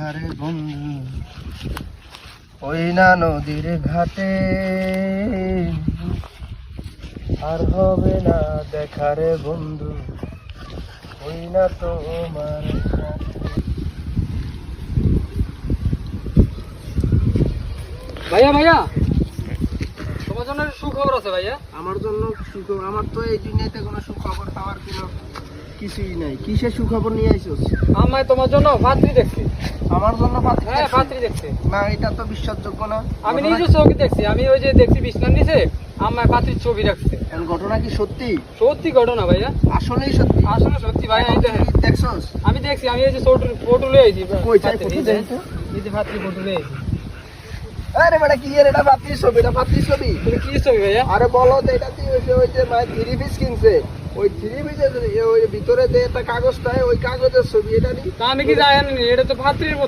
দেখারে বন্ধু, ওই না নদীর ঘাটে আর হবে না দেখারে বন্ধু, ওই না তোমার ভাইয়া ভাইয়া, তোমার জন্য সুখবর আছে ভাইয়া। আমার জন্য সুখবর? আমার তো এই দুনিয়াতে কোনো সুখবর পাওয়ার কোনো কিছুই নাই। কিসের সুখবর নিয়ে আইছস? আমায় তোমার জন্য পাত্রী দেখছি। আমার জন্য পাত্রী? হ্যাঁ পাত্রী দেখছি। না, এটা তো বিশ্বাসযোগ্য না। আমি নিজে চোখে দেখছি, আমি ওই যে দেখছি বিছনার নিচে আমায় পাত্রীর ছবি রাখছে। ঘটনা কি সত্যি? সত্যি ঘটনা ভাইয়া, আসলেই সত্যি? আসলে সত্যি ভাইয়া। এই দেখেন, দেখছস? আমি দেখছি, আমি এই যে ফটো লয়ে আইছি। কই চাই ফটো দেই তো? এই যে পাত্রী ফটো লয়ে আইছি। আরে বেটা কি এর, এটা পাত্রীর ছবি? এটা পাত্রীর ছবি? তুমি কি ছবি ভাইয়া? আরে বলো তো, এটা তুই ওই যে মায়ের 3 পিস কিনছে, ওই 3 পিসের ওই ভিতরে যে একটা কাগজ পায়, ওই কাগজের ছবি এটা নি। তা আমি কি জানি, এটা তো পাত্রীর মতো।